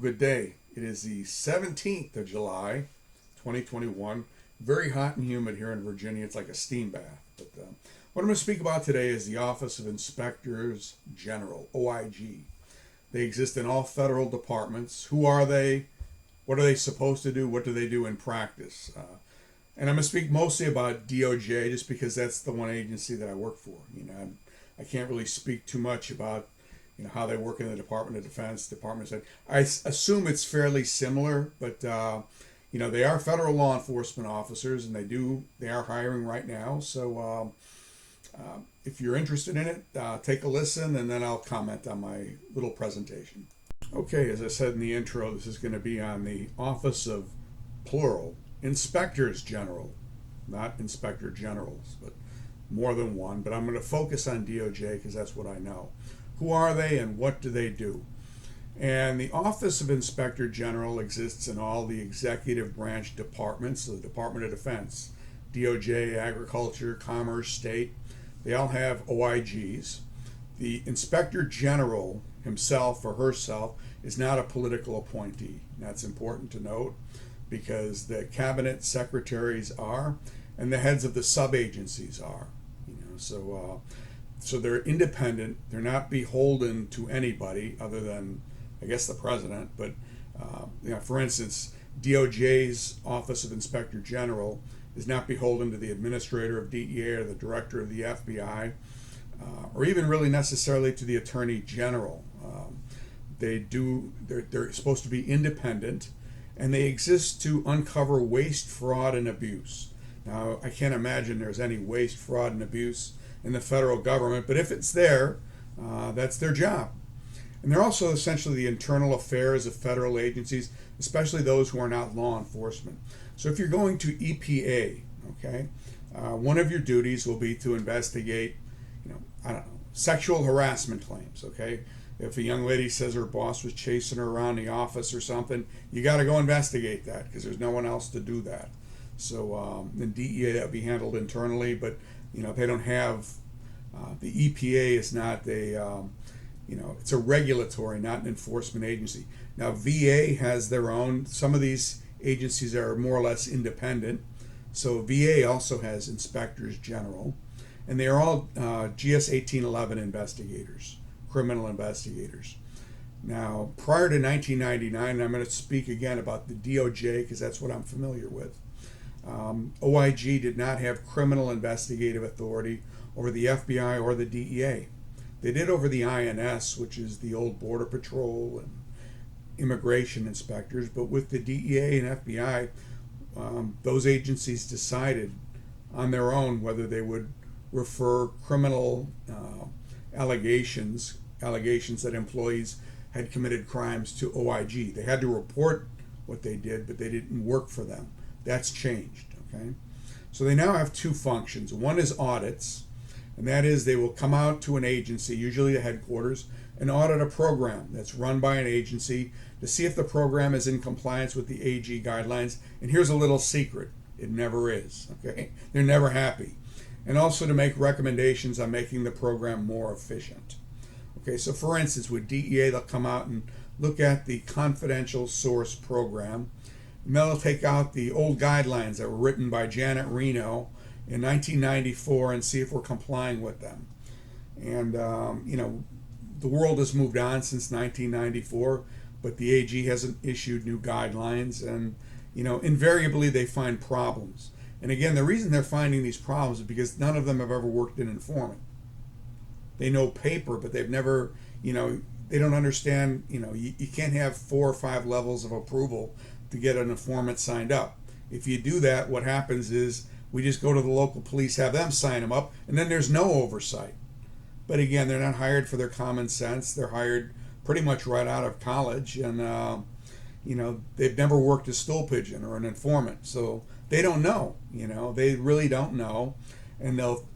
Good day. It is the 17th of July, 2021. Very hot and humid here in Virginia. It's like a steam bath. But what I'm going to speak about today is the Office of Inspectors General, OIG. They exist in all federal departments. Who are they? What are they supposed to do? What do they do in practice? And I'm going to speak mostly about DOJ just because that's the one agency that I work for. I can't really speak too much about how they work in the Department of Defense, Department of State. I assume it's fairly similar, but they are federal law enforcement officers, and they are hiring right now. So if you're interested in it, take a listen, and then I'll comment on my little presentation. Okay, as I said in the intro, this is going to be on the Office of plural Inspectors General, not Inspector Generals, but more than one. But I'm going to focus on DOJ because that's what I know. Who are they and what do they do? And the Office of Inspector General exists in all the executive branch departments, so the Department of Defense, DOJ, Agriculture, Commerce, State. They all have OIGs. The Inspector General himself or herself is not a political appointee. That's important to note because the cabinet secretaries are and the heads of the sub-agencies are. So they're independent. They're not beholden to anybody other than, I guess, the president. But for instance, DOJ's Office of Inspector General is not beholden to the administrator of DEA or the director of the FBI, or even really necessarily to the Attorney General. They're supposed to be independent, and they exist to uncover waste, fraud, and abuse. Now, I can't imagine there's any waste, fraud, and abuse in the federal government, but if it's there, that's their job. And they're also essentially the internal affairs of federal agencies, especially those who are not law enforcement. So if you're going to EPA, okay, one of your duties will be to investigate, sexual harassment claims, okay? If a young lady says her boss was chasing her around the office or something, you got to go investigate that because there's no one else to do that. So in DEA, that will be handled internally, but they don't have, the EPA is not it's a regulatory, not an enforcement agency. Now, VA has their own, some of these agencies are more or less independent. So VA also has inspectors general, and they are all GS 1811 investigators, criminal investigators. Now, prior to 1999, I'm going to speak again about the DOJ because that's what I'm familiar with. OIG did not have criminal investigative authority over the FBI or the DEA. They did over the INS, which is the old Border Patrol and immigration inspectors, but with the DEA and FBI, those agencies decided on their own whether they would refer criminal allegations that employees had committed crimes to OIG. They had to report what they did, but they didn't work for them. That's changed, okay? So they now have two functions. One is audits, and that is they will come out to an agency, usually the headquarters, and audit a program that's run by an agency to see if the program is in compliance with the AG guidelines. And here's a little secret. It never is, okay? They're never happy. And also to make recommendations on making the program more efficient. Okay, so for instance, with DEA, they'll come out and look at the confidential source program. And they'll take out the old guidelines that were written by Janet Reno in 1994 and see if we're complying with them. And, the world has moved on since 1994, but the AG hasn't issued new guidelines. And, invariably they find problems. And again, the reason they're finding these problems is because none of them have ever worked in informant. They know paper, but they've never, they don't understand, you can't have 4 or 5 levels of approval to get an informant signed up. If you do that, what happens is we just go to the local police, have them sign them up, and then there's no oversight. But again, they're not hired for their common sense. They're hired pretty much right out of college, and they've never worked a stool pigeon or an informant, so they don't know. They really don't know, and they'll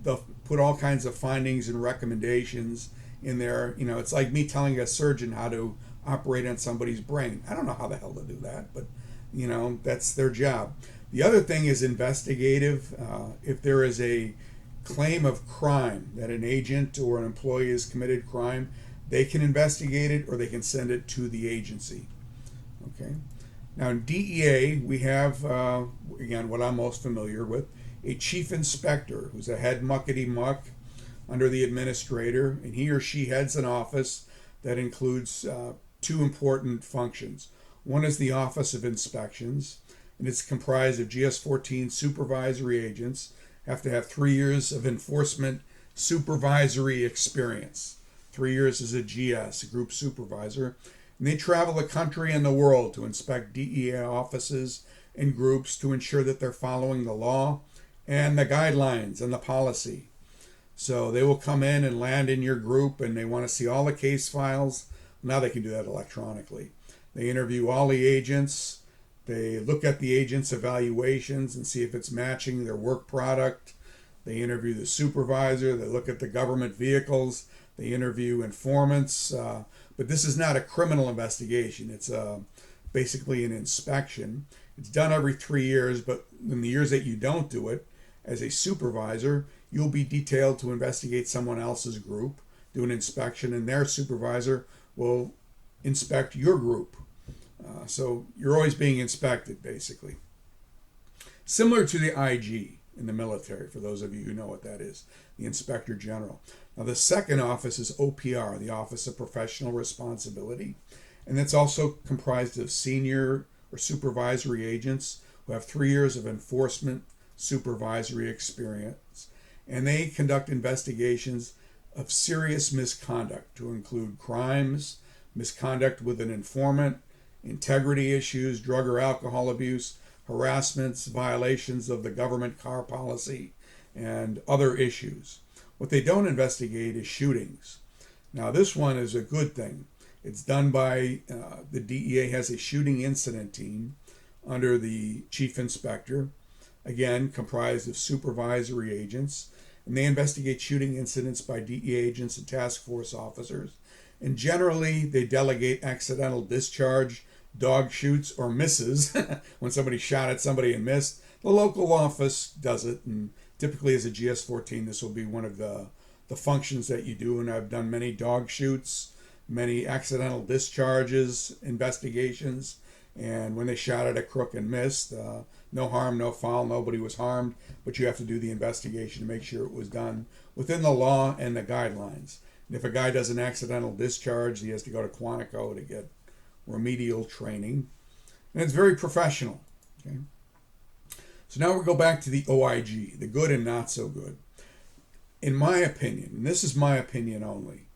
put all kinds of findings and recommendations in there. It's like me telling a surgeon how to operate on somebody's brain. I don't know how the hell to do that, but that's their job. The other thing is investigative. If there is a claim of crime that an agent or an employee has committed crime, they can investigate it or they can send it to the agency. Okay. Now in DEA, we have, again, what I'm most familiar with, a chief inspector who's a head muckety muck under the administrator, and he or she heads an office that includes two important functions. One is the Office of Inspections, and it's comprised of GS-14 supervisory agents, have to have 3 years of enforcement supervisory experience. 3 years as a GS, a group supervisor. And they travel the country and the world to inspect DEA offices and groups to ensure that they're following the law and the guidelines and the policy. So they will come in and land in your group and they want to see all the case files. Now they can do that electronically. They interview all the agents. They look at the agents' evaluations and see if it's matching their work product. They interview the supervisor. They look at the government vehicles. They interview informants. But this is not a criminal investigation. It's basically an inspection. It's done every 3 years, but in the years that you don't do it, as a supervisor, you'll be detailed to investigate someone else's group, do an inspection, and their supervisor will inspect your group. So you're always being inspected, basically. Similar to the IG in the military, for those of you who know what that is, the Inspector General. Now, the second office is OPR, the Office of Professional Responsibility, and that's also comprised of senior or supervisory agents who have 3 years of enforcement supervisory experience, and they conduct investigations of serious misconduct to include crimes, misconduct with an informant, integrity issues, drug or alcohol abuse, harassments, violations of the government car policy, and other issues. What they don't investigate is shootings. Now, this one is a good thing. It's done by the DEA has a shooting incident team under the chief inspector, again, comprised of supervisory agents, and they investigate shooting incidents by DEA agents and task force officers. And generally, they delegate accidental discharge, dog shoots, or misses. When somebody shot at somebody and missed, the local office does it, and typically as a GS-14, this will be one of the functions that you do, and I've done many dog shoots, many accidental discharges, investigations, and when they shot at a crook and missed, no harm, no foul, nobody was harmed, but you have to do the investigation to make sure it was done within the law and the guidelines. And if a guy does an accidental discharge, he has to go to Quantico to get remedial training, and it's very professional. Okay. So now we'll go back to the OIG, the good and not so good. In my opinion, and this is my opinion only,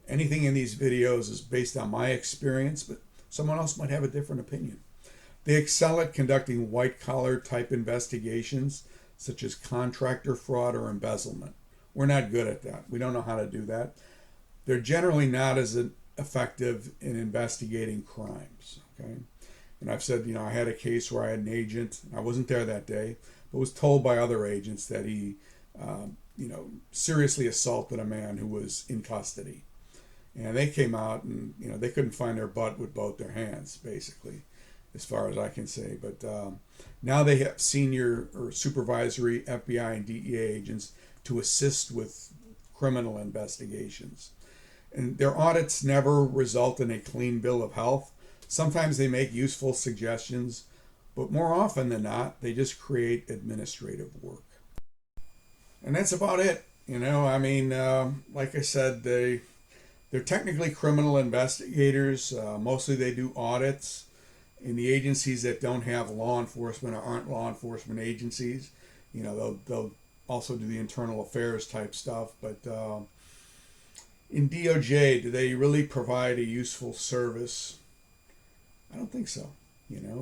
anything in these videos is based on my experience, but someone else might have a different opinion. They excel at conducting white-collar type investigations, such as contractor fraud or embezzlement. We're not good at that. We don't know how to do that. They're generally not as effective in investigating crimes. Okay. And I've said, I had a case where I had an agent, I wasn't there that day, but was told by other agents that he, seriously assaulted a man who was in custody. And they came out and, they couldn't find their butt with both their hands, basically, as far as I can say. But now they have senior or supervisory FBI and DEA agents to assist with criminal investigations. And their audits never result in a clean bill of health. Sometimes they make useful suggestions, but more often than not, they just create administrative work. And that's about it. Like I said, they're technically criminal investigators. Mostly they do audits in the agencies that don't have law enforcement or aren't law enforcement agencies. They'll also do the internal affairs type stuff. But in DOJ, do they really provide a useful service? I don't think so,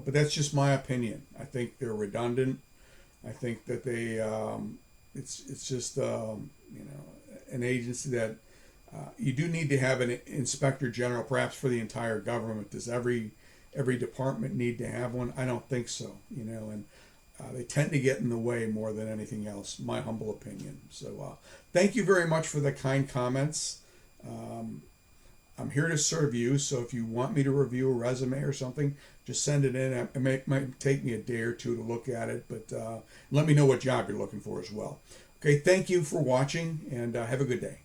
but that's just my opinion. I think they're redundant. I think that they, it's just, an agency that you do need to have an inspector general, perhaps for the entire government. Does every department need to have one? I don't think so, and they tend to get in the way more than anything else, my humble opinion. So thank you very much for the kind comments. I'm here to serve you, so if you want me to review a resume or something, just send it in. It might take me a day or two to look at it, but let me know what job you're looking for as well. Okay, thank you for watching, and have a good day.